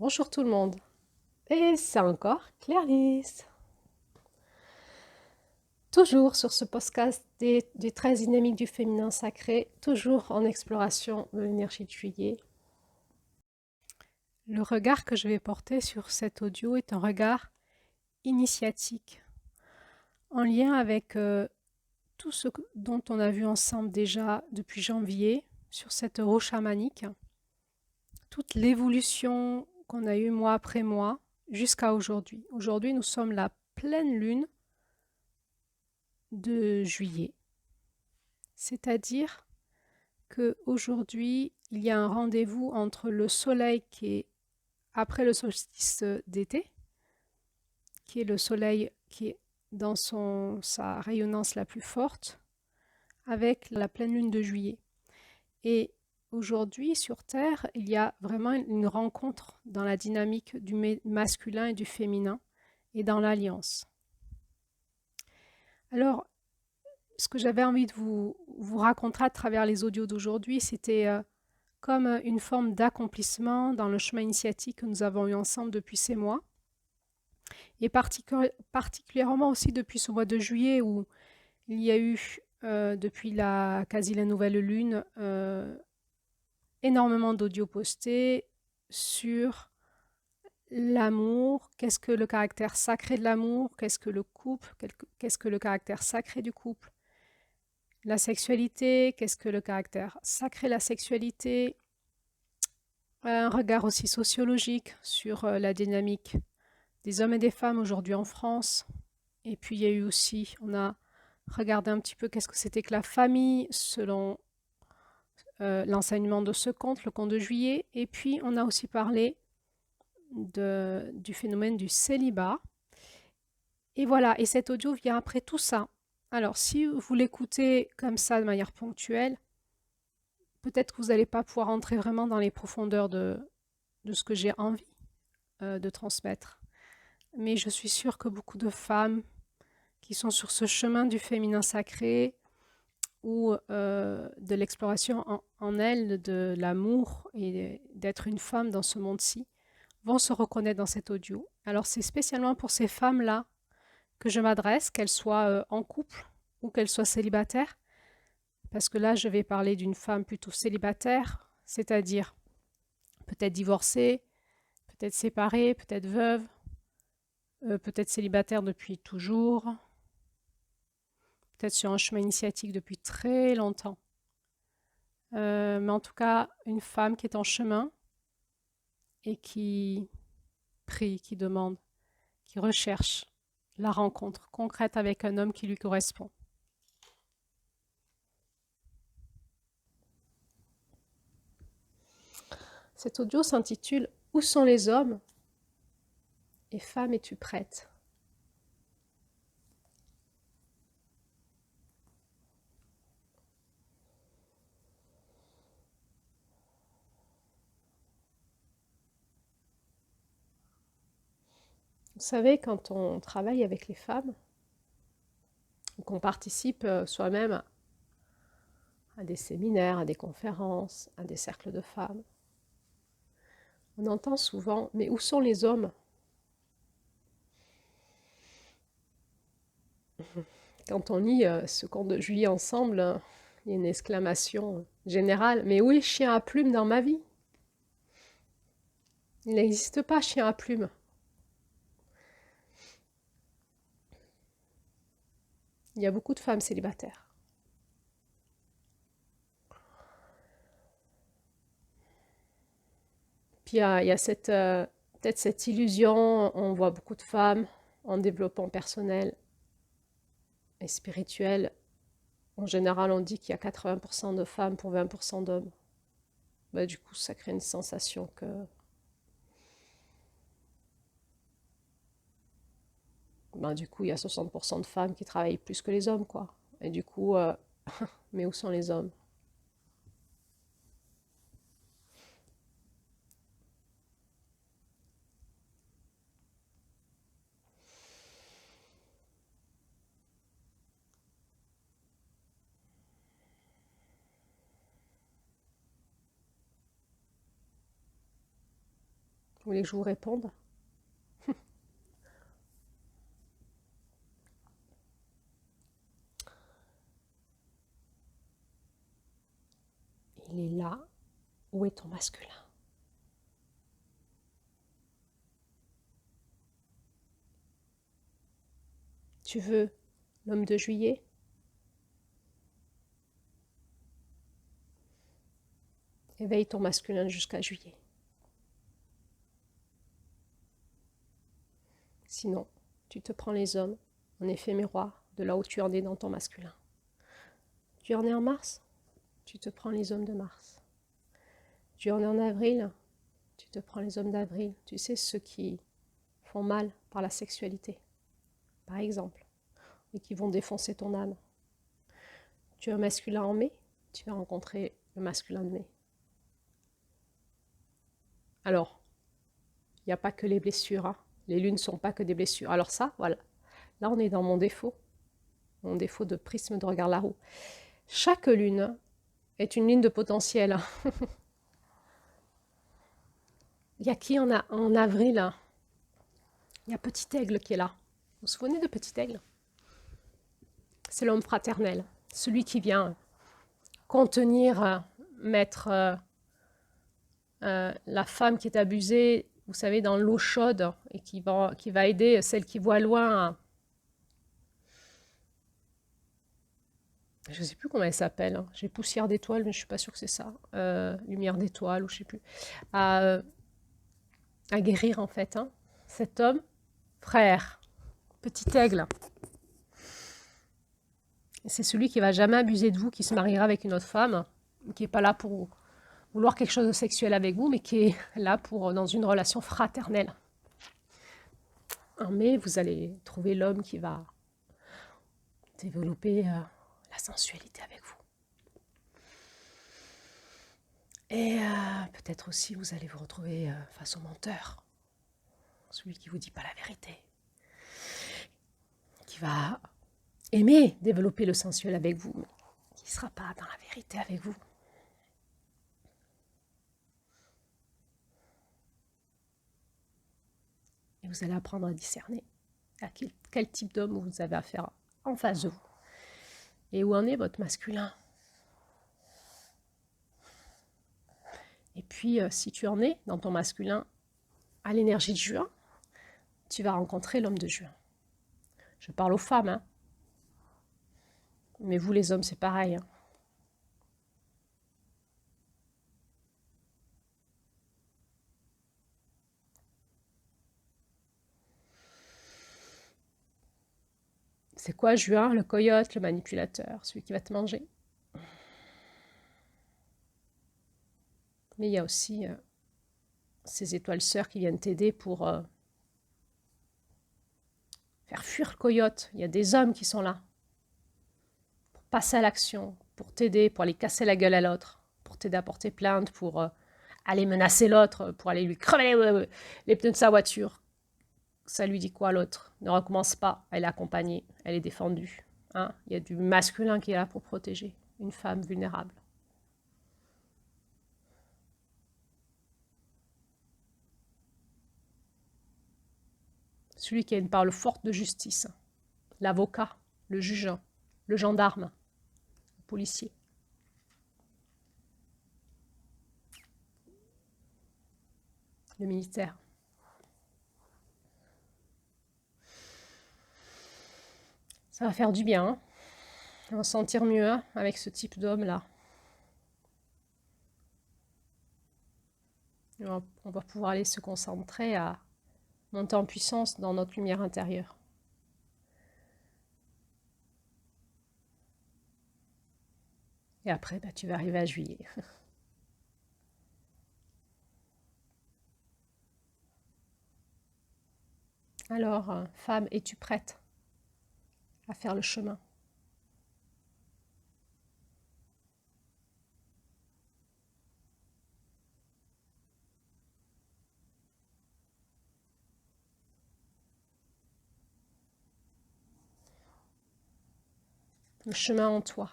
Bonjour tout le monde. Et c'est encore Clarisse. Toujours sur ce podcast des 13 dynamiques du féminin sacré, toujours en exploration de l'énergie de juillet. Le regard que je vais porter sur cet audio est un regard initiatique, en lien avec tout ce dont on a vu ensemble déjà depuis janvier sur cette roue chamanique, toute l'évolution qu'on a eue mois après mois jusqu'à aujourd'hui. Aujourd'hui, nous sommes la pleine lune de juillet. C'est-à-dire qu'aujourd'hui, il y a un rendez-vous entre le soleil qui est après le solstice d'été, qui est le soleil qui est dans sa rayonnance la plus forte, avec la pleine lune de juillet. Et aujourd'hui, sur Terre, il y a vraiment une rencontre dans la dynamique du masculin et du féminin et dans l'alliance. Alors, ce que j'avais envie de vous raconter à travers les audios d'aujourd'hui, c'était comme une forme d'accomplissement dans le chemin initiatique que nous avons eu ensemble depuis ces mois, et particulièrement aussi depuis ce mois de juillet où il y a eu, depuis quasi la nouvelle lune, énormément d'audios postés sur l'amour, qu'est-ce que le caractère sacré de l'amour, qu'est-ce que le couple, qu'est-ce que le caractère sacré du couple, la sexualité, qu'est-ce que le caractère sacré de la sexualité, un regard aussi sociologique sur la dynamique des hommes et des femmes aujourd'hui en France. Et puis il y a eu aussi, on a regardé un petit peu qu'est-ce que c'était que la famille selon l'enseignement de ce conte, le conte de juillet. Et puis on a aussi parlé du phénomène du célibat. Et voilà, et cet audio vient après tout ça. Alors si vous l'écoutez comme ça de manière ponctuelle, peut-être que vous n'allez pas pouvoir entrer vraiment dans les profondeurs de ce que j'ai envie de transmettre. Mais je suis sûre que beaucoup de femmes qui sont sur ce chemin du féminin sacré ou de l'exploration en elles, de l'amour et d'être une femme dans ce monde-ci, vont se reconnaître dans cet audio. Alors c'est spécialement pour ces femmes-là que je m'adresse, qu'elles soient en couple ou qu'elles soient célibataires, parce que là je vais parler d'une femme plutôt célibataire, c'est-à-dire peut-être divorcée, peut-être séparée, peut-être veuve, peut-être célibataire depuis toujours, peut-être sur un chemin initiatique depuis très longtemps. Mais en tout cas, une femme qui est en chemin et qui prie, qui demande, qui recherche la rencontre concrète avec un homme qui lui correspond. Cet audio s'intitule Où sont les hommes et femme, es-tu prête? Vous savez, quand on travaille avec les femmes, qu'on participe soi-même à des séminaires, à des conférences, à des cercles de femmes, on entend souvent, mais où sont les hommes? Quand on lit ce conte de juillet ensemble, il y a une exclamation générale, mais où est chien à plumes dans ma vie? Il n'existe pas chien à plumes. Il y a beaucoup de femmes célibataires. Puis il y a peut-être cette illusion, on voit beaucoup de femmes en développement personnel et spirituel. En général, on dit qu'il y a 80% de femmes pour 20% d'hommes. Bah, du coup, ça crée une sensation que bah, du coup, il y a 60% de femmes qui travaillent plus que les hommes, quoi. Et du coup, mais où sont les hommes? Vous voulez que je vous réponde? Il est là. Où est ton masculin? Tu veux l'homme de juillet? Éveille ton masculin jusqu'à juillet. Sinon, tu te prends les hommes en effet miroir de là où tu en es dans ton masculin. Tu en es en mars? Tu te prends les hommes de mars. Tu en es en avril? Tu te prends les hommes d'avril. Tu sais, ceux qui font mal par la sexualité, par exemple, et qui vont défoncer ton âme. Tu es un masculin en mai? Tu vas rencontrer le masculin de mai. Alors, il n'y a pas que les blessures, hein. Les lunes ne sont pas que des blessures. Alors ça, voilà. Là, on est dans mon défaut de prisme de regard Laroue. Chaque lune est une ligne de potentiel. Il y a qui en avril? Il y a Petit Aigle qui est là. Vous vous souvenez de Petit Aigle? C'est l'homme fraternel, celui qui vient contenir, mettre la femme qui est abusée, vous savez, dans l'eau chaude et qui va aider celle qui voit loin. Je ne sais plus comment elle s'appelle. Hein. J'ai Poussière d'étoile, mais je ne suis pas sûre que c'est ça. Lumière d'étoile, ou je ne sais plus. À guérir, en fait. Hein. Cet homme, frère, petit aigle. C'est celui qui va jamais abuser de vous, qui se mariera avec une autre femme, qui n'est pas là pour vouloir quelque chose de sexuel avec vous, mais qui est là pour dans une relation fraternelle. En mai, vous allez trouver l'homme qui va développer la sensualité avec vous. Et peut-être aussi vous allez vous retrouver face au menteur, celui qui vous dit pas la vérité, qui va aimer développer le sensuel avec vous, mais qui ne sera pas dans la vérité avec vous. Et vous allez apprendre à discerner à quel type d'homme vous avez affaire en face de vous. Et où en est votre masculin? Et puis, si tu en es dans ton masculin, à l'énergie de juin, tu vas rencontrer l'homme de juin. Je parle aux femmes, hein. Mais vous les hommes, c'est pareil. Hein. C'est quoi juin? Le coyote, le manipulateur, celui qui va te manger. Mais il y a aussi ces étoiles sœurs qui viennent t'aider pour faire fuir le coyote. Il y a des hommes qui sont là pour passer à l'action, pour t'aider, pour aller casser la gueule à l'autre, pour t'aider à porter plainte, pour aller menacer l'autre, pour aller lui crever les pneus de sa voiture. Ça lui dit quoi l'autre? Ne recommence pas, elle est accompagnée, elle est défendue. Hein, il y a du masculin qui est là pour protéger une femme vulnérable. Celui qui a une parole forte de justice, l'avocat, le juge, le gendarme, le policier. Le militaire. Ça va faire du bien, hein. On va se sentir mieux hein, avec ce type d'homme-là. On va pouvoir aller se concentrer à monter en puissance dans notre lumière intérieure. Et après, bah, tu vas arriver à juillet. Alors, femme, es-tu prête à faire le chemin? Le chemin en toi.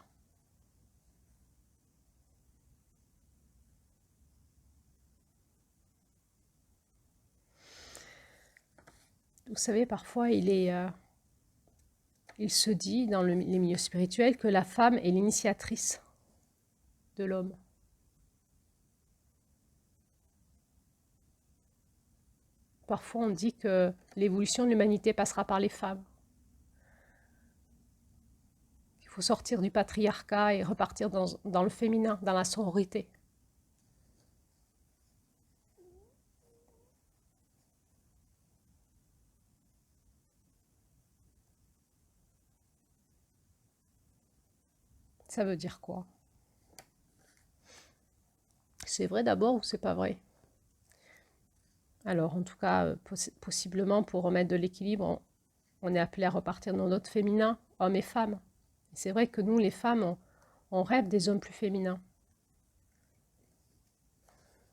Vous savez, parfois, il se dit dans les milieux spirituels que la femme est l'initiatrice de l'homme. Parfois, on dit que l'évolution de l'humanité passera par les femmes. Il faut sortir du patriarcat et repartir dans le féminin, dans la sororité. Ça veut dire quoi? C'est vrai d'abord ou c'est pas vrai? Alors, en tout cas, possiblement, pour remettre de l'équilibre, on est appelé à repartir dans notre féminin, hommes et femmes. C'est vrai que nous, les femmes, on rêve des hommes plus féminins.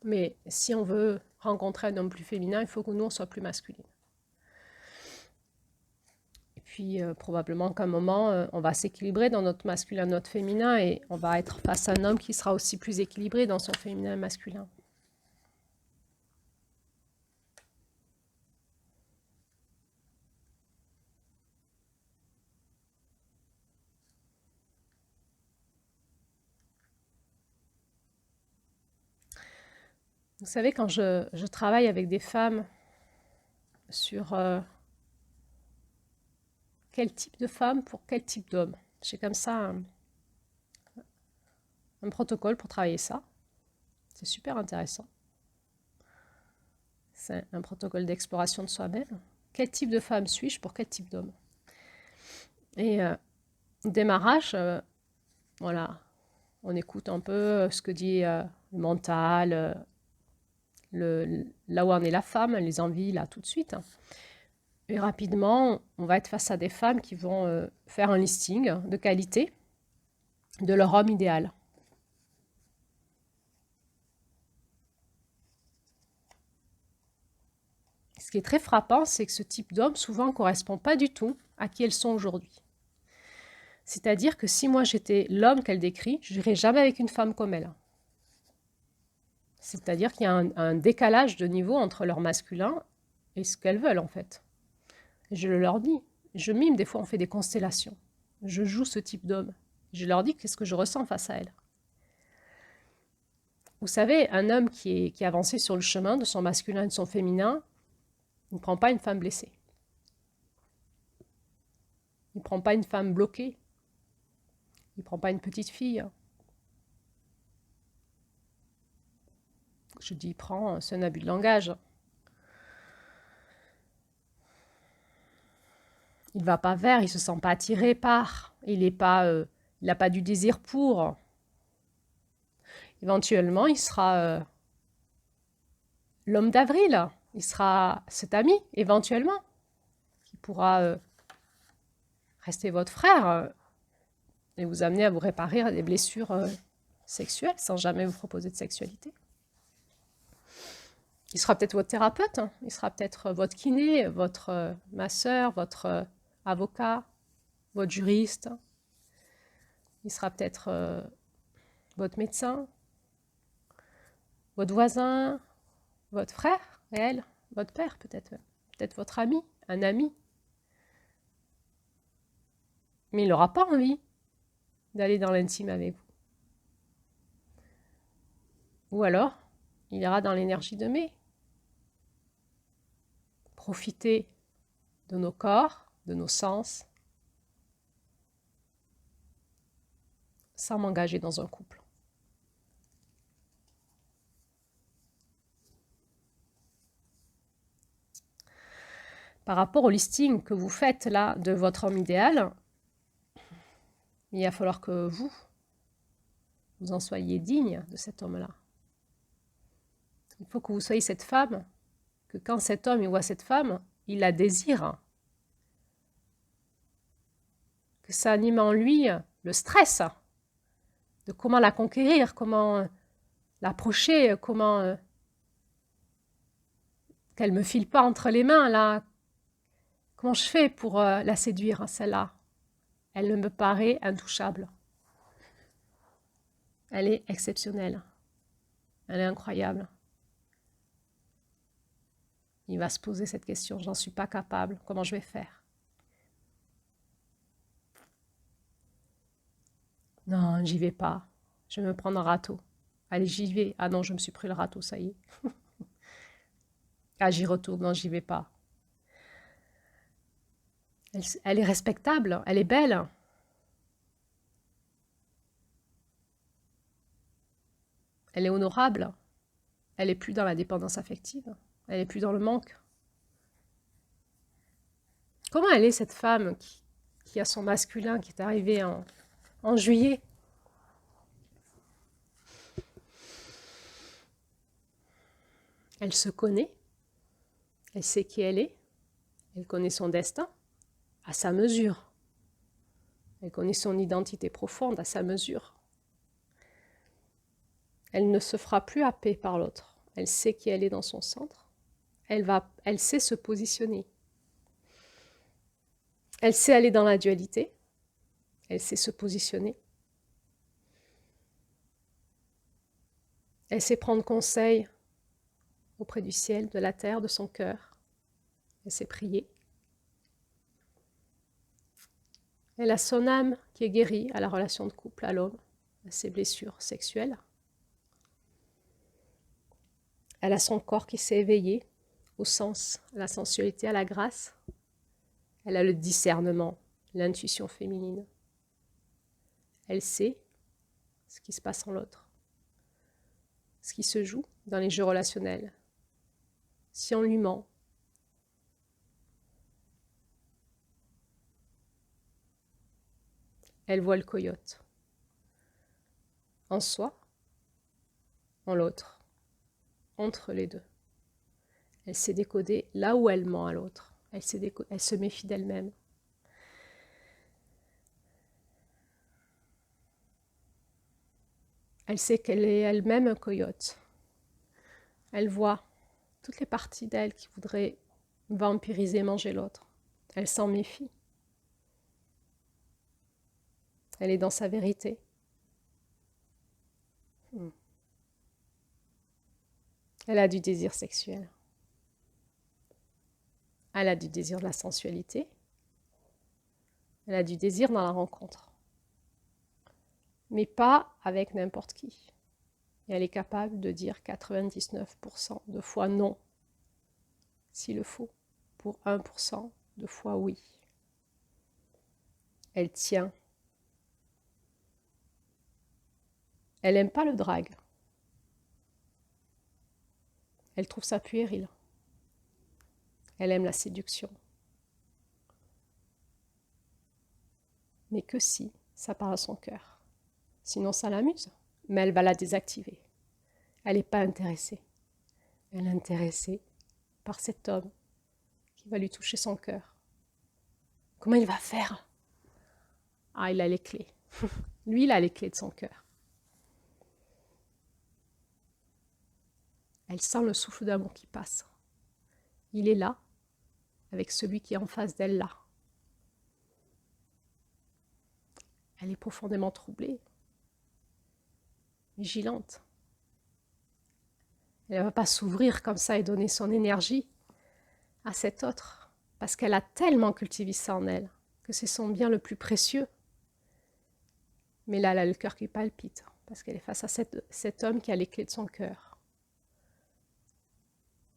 Mais si on veut rencontrer un homme plus féminin, il faut que nous, on soit plus masculines. Et puis, probablement qu'à un moment, on va s'équilibrer dans notre masculin, notre féminin, et on va être face à un homme qui sera aussi plus équilibré dans son féminin et masculin. Vous savez, quand je travaille avec des femmes sur quel type de femme pour quel type d'homme, j'ai comme ça un protocole pour travailler ça. C'est super intéressant. C'est un protocole d'exploration de soi-même. Quel type de femme suis-je pour quel type d'homme? Et au démarrage, voilà, on écoute un peu ce que dit le mental, là où en est la femme, les envies, là, tout de suite. Et rapidement, on va être face à des femmes qui vont faire un listing de qualité de leur homme idéal. Ce qui est très frappant, c'est que ce type d'homme, souvent, ne correspond pas du tout à qui elles sont aujourd'hui. C'est-à-dire que si moi j'étais l'homme qu'elle décrit, je n'irais jamais avec une femme comme elle. C'est-à-dire qu'il y a un décalage de niveau entre leur masculin et ce qu'elles veulent en fait. Et je leur dis, je mime, des fois on fait des constellations. Je joue ce type d'homme. Je leur dis qu'est-ce que je ressens face à elle. Vous savez, un homme qui est avancé sur le chemin de son masculin et de son féminin, il ne prend pas une femme blessée. Il ne prend pas une femme bloquée. Il ne prend pas une petite fille. Je dis il prend, c'est un abus de langage. Il ne va pas vers, il ne se sent pas attiré par, il n'a pas du désir pour. Éventuellement, il sera l'homme d'avril, il sera cet ami, éventuellement, qui pourra rester votre frère et vous amener à vous réparer des blessures sexuelles sans jamais vous proposer de sexualité. Il sera peut-être votre thérapeute, hein. Il sera peut-être votre kiné, votre masseur, votre avocat, votre juriste. Il sera peut-être votre médecin, votre voisin, votre frère réel, votre père peut-être, peut-être votre ami, un ami. Mais il n'aura pas envie d'aller dans l'intime avec vous. Ou alors, il ira dans l'énergie de mai. Profiter de nos corps, de nos sens, sans m'engager dans un couple. Par rapport au listing que vous faites là de votre homme idéal, il va falloir que vous en soyez digne de cet homme-là. Il faut que vous soyez cette femme, que quand cet homme il voit cette femme, il la désire. Que ça anime en lui le stress de comment la conquérir, comment l'approcher, comment qu'elle me file pas entre les mains là. Comment je fais pour la séduire, celle-là? Elle me paraît intouchable. Elle est exceptionnelle. Elle est incroyable. il va se poser cette question, j'en suis pas capable, comment je vais faire? Non, j'y vais pas, je vais me prendre un râteau. Allez, j'y vais. Ah non, je me suis pris le râteau, ça y est. Ah, j'y retourne, non, j'y vais pas. Elle est respectable, elle est belle. Elle est honorable. Elle est plus dans la dépendance affective. Elle est plus dans le manque. Comment elle est cette femme qui a son masculin qui est arrivé en juillet? Elle se connaît. Elle sait qui elle est. Elle connaît son destin à sa mesure. Elle connaît son identité profonde à sa mesure. Elle ne se fera plus happer par l'autre. Elle sait qui elle est dans son centre. Elle sait se positionner. Elle sait aller dans la dualité. Elle sait se positionner. Elle sait prendre conseil auprès du ciel, de la terre, de son cœur. Elle sait prier. Elle a son âme qui est guérie à la relation de couple, à l'homme, à ses blessures sexuelles. Elle a son corps qui s'est éveillé au sens, à la sensualité, à la grâce. Elle a le discernement, l'intuition féminine. Elle sait ce qui se passe en l'autre, ce qui se joue dans les jeux relationnels. Si on lui ment, elle voit le coyote en soi, en l'autre, entre les deux. Elle sait décoder là où elle ment à l'autre. Elle se méfie d'elle-même. Elle sait qu'elle est elle-même un coyote. Elle voit toutes les parties d'elle qui voudraient vampiriser, manger l'autre. Elle s'en méfie. Elle est dans sa vérité. Elle a du désir sexuel. Elle a du désir de la sensualité. Elle a du désir dans la rencontre. Mais pas avec n'importe qui. Et elle est capable de dire 99% de fois non, s'il le faut, pour 1% de fois oui. Elle tient. Elle n'aime pas le drague. Elle trouve ça puéril. Elle aime la séduction. Mais que si ça parle à son cœur. Sinon, ça l'amuse. Mais elle va la désactiver. Elle n'est pas intéressée. Elle est intéressée par cet homme qui va lui toucher son cœur. Comment il va faire? Ah, il a les clés. Lui, il a les clés de son cœur. Elle sent le souffle d'amour qui passe. Il est là, avec celui qui est en face d'elle là. Elle est profondément troublée, vigilante. Elle ne va pas s'ouvrir comme ça et donner son énergie à cet autre, parce qu'elle a tellement cultivé ça en elle, que c'est son bien le plus précieux. Mais là, elle a le cœur qui palpite, parce qu'elle est face à cet homme qui a les clés de son cœur.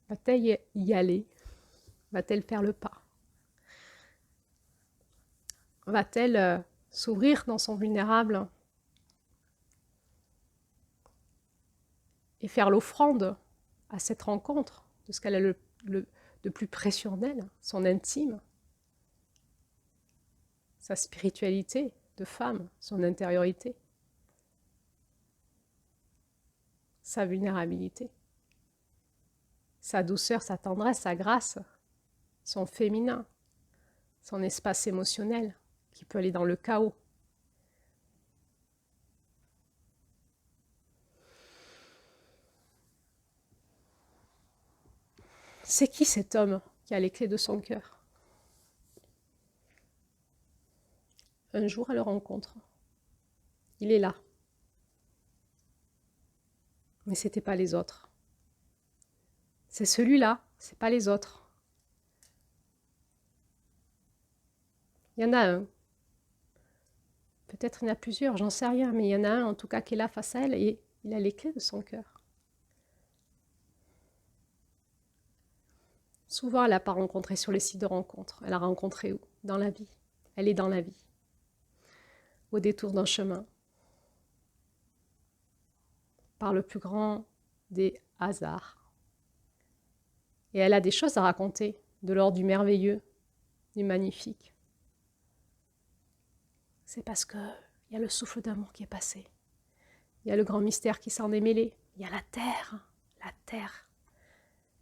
Va-t-elle y aller? Va-t-elle faire le pas? Va-t-elle s'ouvrir dans son vulnérable et faire l'offrande à cette rencontre de ce qu'elle a de plus précieux en elle, son intime, sa spiritualité de femme, son intériorité, sa vulnérabilité, sa douceur, sa tendresse, sa grâce, son féminin, son espace émotionnel qui peut aller dans le chaos. C'est qui cet homme qui a les clés de son cœur? Un jour, elle le rencontre. Il est là. Mais ce n'était pas les autres. C'est celui-là c'est pas les autres. Il y en a un. Peut-être il y en a plusieurs, j'en sais rien, mais il y en a un en tout cas qui est là face à elle et il a les clés de son cœur. Souvent, elle n'a pas rencontré sur les sites de rencontres. Elle a rencontré où? Dans la vie. Elle est dans la vie. Au détour d'un chemin. Par le plus grand des hasards. Et elle a des choses à raconter, de l'ordre du merveilleux, du magnifique. C'est parce qu'il y a le souffle d'amour qui est passé. Il y a le grand mystère qui s'en est mêlé. Il y a la terre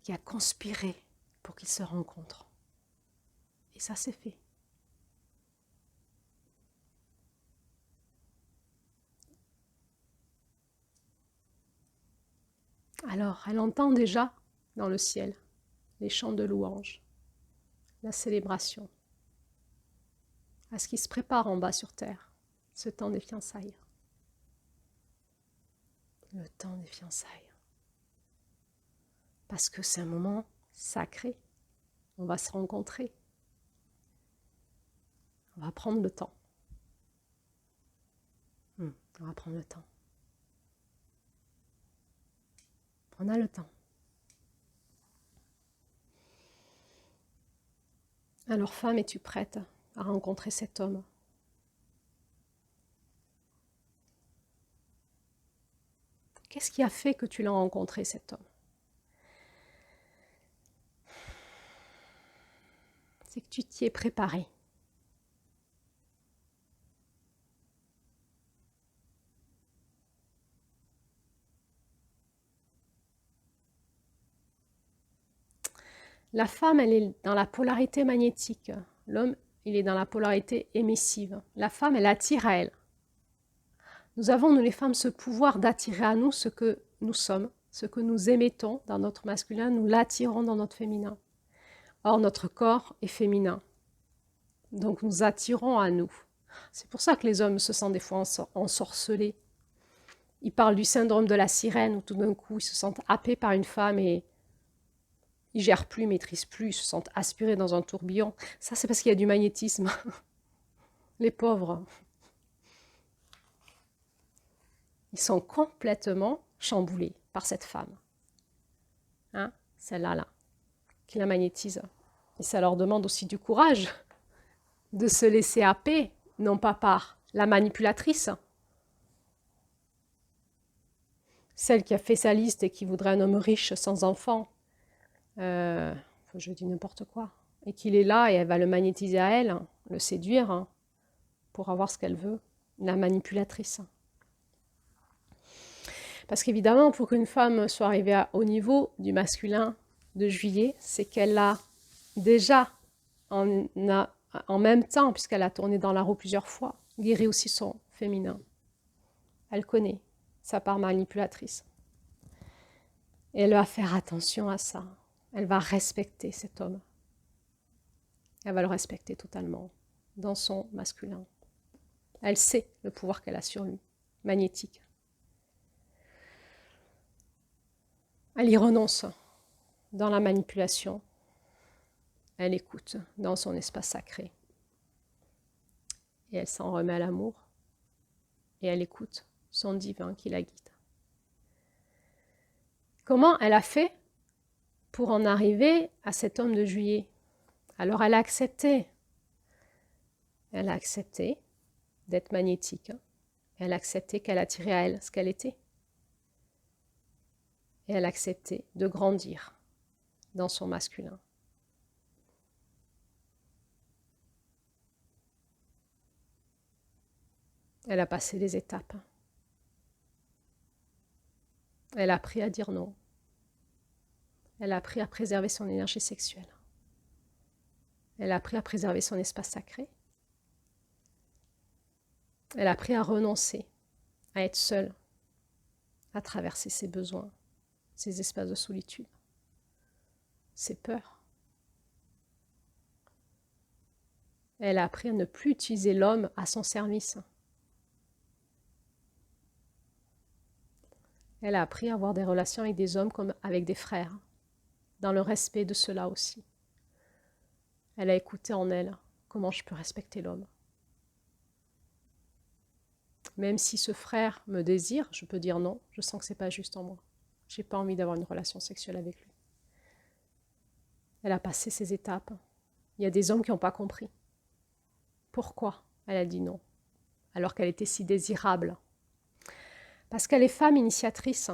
qui a conspiré pour qu'ils se rencontrent. Et ça s'est fait. Alors, elle entend déjà dans le ciel les chants de louanges, la célébration, à ce qui se prépare en bas sur terre, ce temps des fiançailles. Le temps des fiançailles. Parce que c'est un moment sacré. On va se rencontrer. On va prendre le temps. On va prendre le temps. On a le temps. Alors, femme, es-tu prête à rencontrer cet homme? Qu'est-ce qui a fait que tu l'as rencontré, cet homme? C'est que tu t'y es préparé. La femme, elle est dans la polarité magnétique. L'homme, il est dans la polarité émissive. La femme, elle attire à elle. Nous avons, nous les femmes, ce pouvoir d'attirer à nous ce que nous sommes, ce que nous émettons dans notre masculin, nous l'attirons dans notre féminin. Or, notre corps est féminin. Donc, nous attirons à nous. C'est pour ça que les hommes se sentent des fois ensorcelés. Ils parlent du syndrome de la sirène, où tout d'un coup, ils se sentent happés par une femme et ils ne gèrent plus, ils ne maîtrisent plus, ils se sentent aspirés dans un tourbillon. Ça, c'est parce qu'il y a du magnétisme. Les pauvres. Ils sont complètement chamboulés par cette femme. Hein, celle-là, qui la magnétise. Et ça leur demande aussi du courage de se laisser happer, non pas par la manipulatrice, celle qui a fait sa liste et qui voudrait un homme riche sans enfant, je dis n'importe quoi, et qu'il est là et elle va le magnétiser à elle, le séduire pour avoir ce qu'elle veut, la manipulatrice. Parce qu'évidemment, pour qu'une femme soit arrivée au niveau du masculin de Juillet, c'est qu'elle a déjà, en même temps, puisqu'elle a tourné dans la roue plusieurs fois, guéri aussi son féminin. Elle connaît sa part manipulatrice. Et elle va faire attention à ça. Elle va respecter cet homme. Elle va le respecter totalement dans son masculin. Elle sait le pouvoir qu'elle a sur lui, magnétique. Elle y renonce dans la manipulation. Elle écoute dans son espace sacré. Et elle s'en remet à l'amour. Et elle écoute son divin qui la guide. Comment elle a fait pour en arriver à cet homme de Juillet? Alors elle a accepté. Elle a accepté d'être magnétique. Elle a accepté qu'elle attirait à elle ce qu'elle était. Et elle a accepté de grandir dans son masculin. Elle a passé des étapes. Elle a appris à dire non. Elle a appris à préserver son énergie sexuelle. Elle a appris à préserver son espace sacré. Elle a appris à renoncer, à être seule, à traverser ses besoins, ses espaces de solitude, ses peurs. Elle a appris à ne plus utiliser l'homme à son service. Elle a appris à avoir des relations avec des hommes comme avec des frères. dans le respect de cela aussi. Elle a écouté en elle comment je peux respecter l'homme. Même si ce frère me désire, je peux dire non, je sens que c'est pas juste en moi. J'ai pas envie d'avoir une relation sexuelle avec lui. Elle a passé ces étapes. Il y a des hommes qui n'ont pas compris. Pourquoi elle a dit non, alors qu'elle était si désirable? Parce qu'elle est femme initiatrice,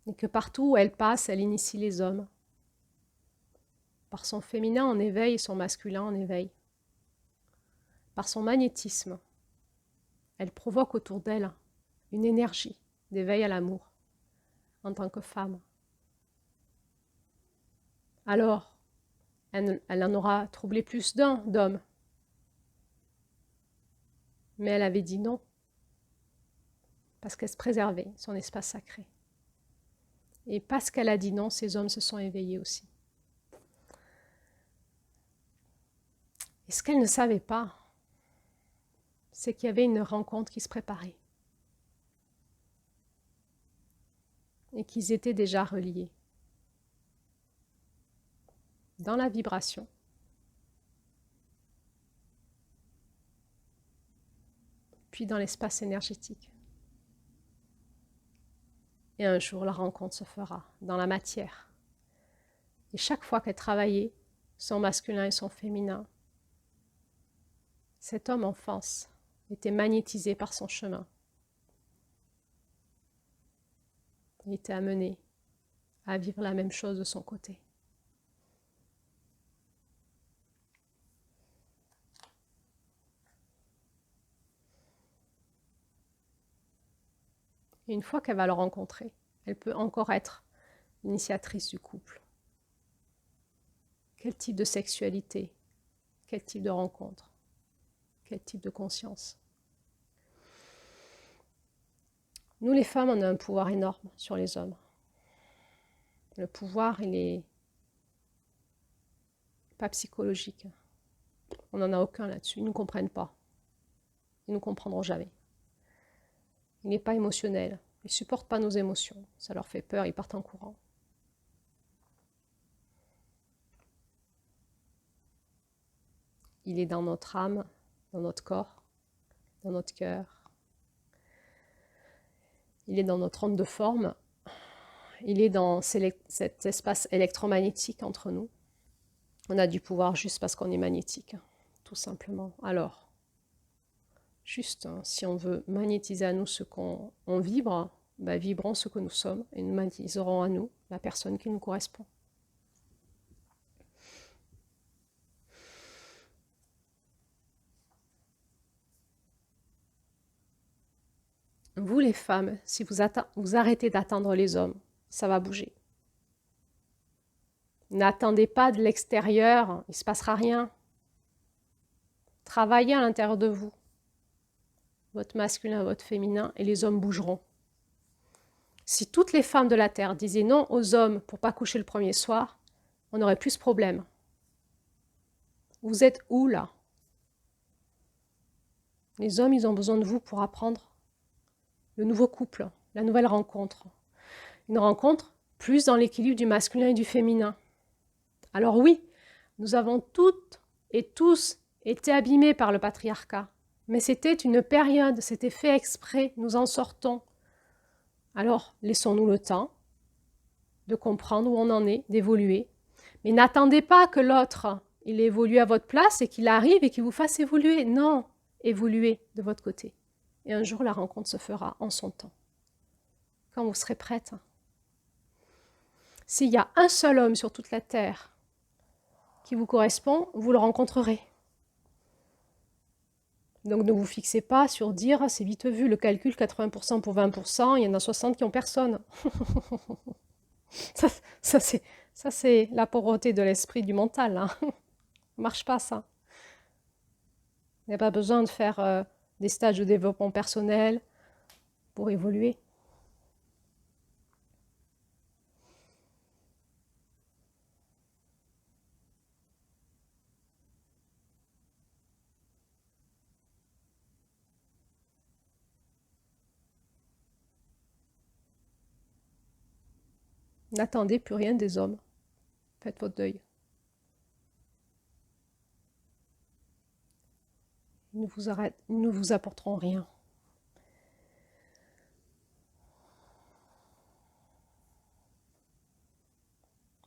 et que partout où elle passe, elle initie les hommes. Par son féminin en éveil et son masculin en éveil. Par son magnétisme, elle provoque autour d'elle une énergie d'éveil à l'amour en tant que femme. Alors, elle en aura troublé plus d'un d'hommes. Mais elle avait dit non, parce qu'elle se préservait son espace sacré. Et parce qu'elle a dit non, ces hommes se sont éveillés aussi. Et ce qu'elle ne savait pas, c'est qu'il y avait une rencontre qui se préparait. Et qu'ils étaient déjà reliés. Dans la vibration. Puis dans l'espace énergétique. Et un jour, la rencontre se fera dans la matière. Et chaque fois qu'elle travaillait son masculin et son féminin, cet homme en face était magnétisé par son chemin. Il était amené à vivre la même chose de son côté. Et une fois qu'elle va le rencontrer, elle peut encore être l'initiatrice du couple. Quel type de sexualité? Quel type de rencontre? Quel type de conscience? Nous, les femmes, on a un pouvoir énorme sur les hommes. Le pouvoir, il n'est pas psychologique. On n'en a aucun là-dessus. Ils ne nous comprennent pas. Ils ne nous comprendront jamais. Il n'est pas émotionnel. Ils ne supportent pas nos émotions. Ça leur fait peur, ils partent en courant. Il est dans notre âme, dans notre corps, dans notre cœur. Il est dans notre onde de forme. Il est dans cet espace électromagnétique entre nous. On a du pouvoir juste parce qu'on est magnétique, tout simplement. Alors, juste, si on veut magnétiser à nous ce qu'on vibre, vibrons ce que nous sommes et nous magnétiserons à nous la personne qui nous correspond. Vous les femmes, si vous arrêtez d'attendre les hommes, ça va bouger. N'attendez pas de l'extérieur, il ne se passera rien. Travaillez à l'intérieur de vous, votre masculin, votre féminin, et les hommes bougeront. Si toutes les femmes de la Terre disaient non aux hommes pour ne pas coucher le premier soir, on n'aurait plus ce problème. Vous êtes où là? Les hommes, ils ont besoin de vous pour apprendre le nouveau couple, la nouvelle rencontre. Une rencontre plus dans l'équilibre du masculin et du féminin. Alors oui, nous avons toutes et tous été abîmés par le patriarcat. Mais c'était une période, c'était fait exprès, nous en sortons. Alors, laissons-nous le temps de comprendre où on en est, d'évoluer. Mais n'attendez pas que l'autre, il évolue à votre place et qu'il arrive et qu'il vous fasse évoluer. Non, évoluez de votre côté. Et un jour, la rencontre se fera en son temps. Quand vous serez prête. S'il y a un seul homme sur toute la terre qui vous correspond, vous le rencontrerez. Donc ne vous fixez pas sur dire c'est vite vu, le calcul 80% pour 20%, il y en a 60 qui n'ont personne. ça c'est la pauvreté de l'esprit du mental. Hein. Ça ne marche pas ça. Il n'y a pas besoin de faire des stages de développement personnel pour évoluer. N'attendez plus rien des hommes. Faites votre deuil. Ils ne vous apporteront rien.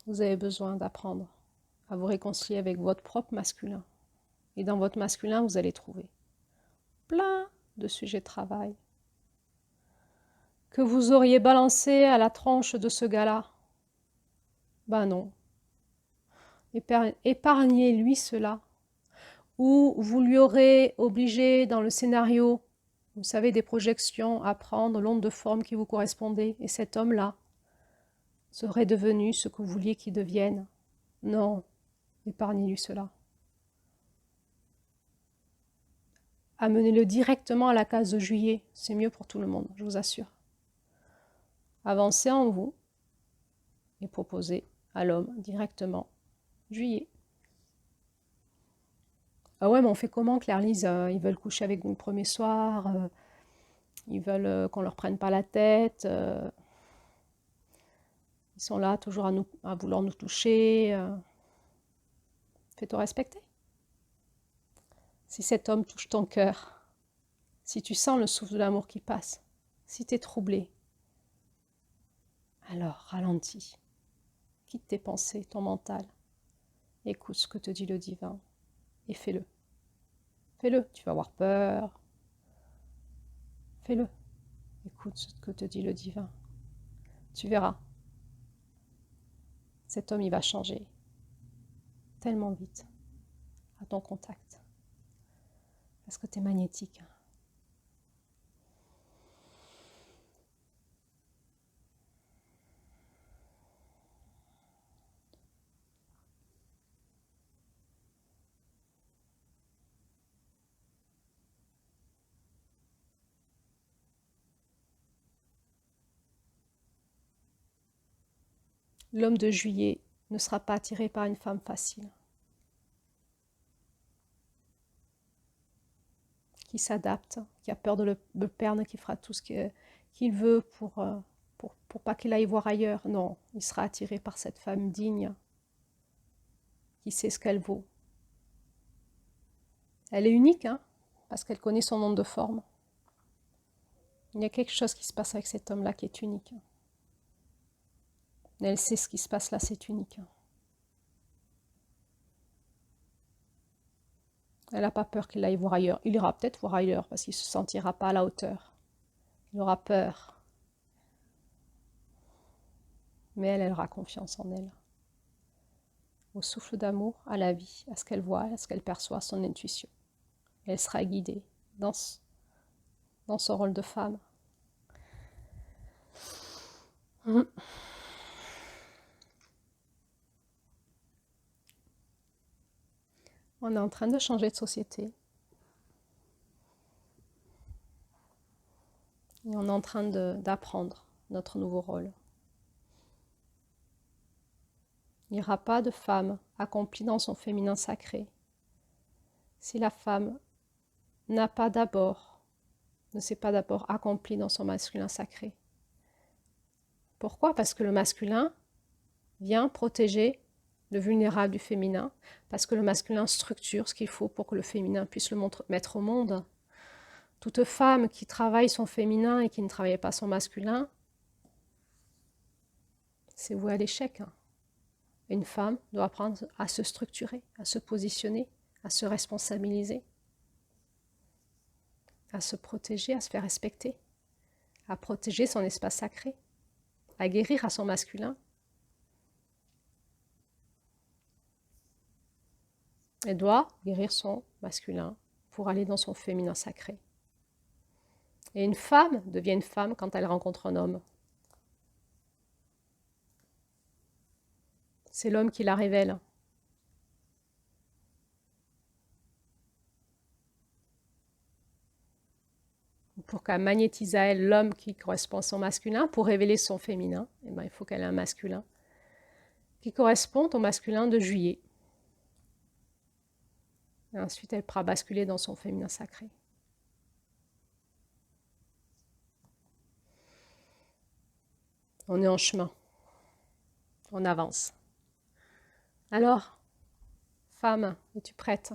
Vous avez besoin d'apprendre à vous réconcilier avec votre propre masculin. Et dans votre masculin, vous allez trouver plein de sujets de travail que vous auriez balancé à la tronche de ce gars-là. Ben non. Épargnez-lui cela. Ou vous lui aurez obligé dans le scénario, vous savez, des projections, à prendre l'onde de forme qui vous correspondait. Et cet homme-là serait devenu ce que vous vouliez qu'il devienne. Non, épargnez-lui cela. Amenez-le directement à la case de juillet. C'est mieux pour tout le monde, je vous assure. Avancez en vous et proposez à l'homme directement juillet. Ah ouais, mais on fait comment, Claire-Lise? Ils veulent coucher avec nous le premier soir, ils veulent qu'on leur prenne pas la tête, ils sont là toujours à vouloir nous toucher. Fais-toi respecter. Si cet homme touche ton cœur, si tu sens le souffle de l'amour qui passe, si tu es troublé, alors ralentis. Quitte tes pensées, ton mental. Écoute ce que te dit le divin et fais-le. Fais-le, tu vas avoir peur. Fais-le. Écoute ce que te dit le divin. Tu verras. Cet homme, il va changer tellement vite à ton contact. Parce que tu es magnétique. L'homme de juillet ne sera pas attiré par une femme facile, qui s'adapte, qui a peur de le perdre, qui fera tout ce qu'il veut pour pas qu'il aille voir ailleurs. Non, il sera attiré par cette femme digne, qui sait ce qu'elle vaut. Elle est unique, hein, parce qu'elle connaît son nom de forme. Il y a quelque chose qui se passe avec cet homme-là qui est unique. Elle sait ce qui se passe là, c'est unique. Elle n'a pas peur qu'il aille voir ailleurs. Il ira peut-être voir ailleurs parce qu'il ne se sentira pas à la hauteur. Il aura peur. Mais elle aura confiance en elle. Au souffle d'amour, à la vie, à ce qu'elle voit, à ce qu'elle perçoit, à son intuition. Et elle sera guidée dans son rôle de femme. On est en train de changer de société. Et on est en train d'apprendre notre nouveau rôle. Il n'y aura pas de femme accomplie dans son féminin sacré si la femme ne s'est pas d'abord accomplie dans son masculin sacré. Pourquoi? Parce que le masculin vient protéger le vulnérable du féminin, parce que le masculin structure ce qu'il faut pour que le féminin puisse le mettre au monde. Toute femme qui travaille son féminin et qui ne travaille pas son masculin, c'est voué à l'échec. Une femme doit apprendre à se structurer, à se positionner, à se responsabiliser, à se protéger, à se faire respecter, à protéger son espace sacré, à guérir à son masculin. Elle doit guérir son masculin pour aller dans son féminin sacré. Et une femme devient une femme quand elle rencontre un homme. C'est l'homme qui la révèle. Pour qu'elle magnétise à elle l'homme qui correspond à son masculin, pour révéler son féminin, eh ben, il faut qu'elle ait un masculin qui correspond au masculin de juillet. Et ensuite, elle pourra basculer dans son féminin sacré. On est en chemin. On avance. Alors, femme, es-tu prête?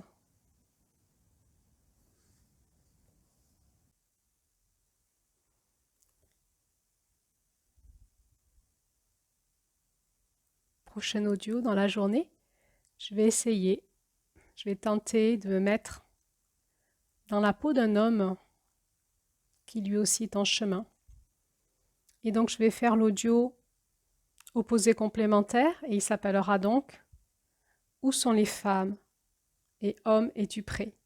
Prochain audio dans la journée, je vais essayer, je vais tenter de me mettre dans la peau d'un homme qui lui aussi est en chemin. Et donc, je vais faire l'audio opposé complémentaire et il s'appellera donc « Où sont les femmes ?» et « Homme, es-tu prêt ?»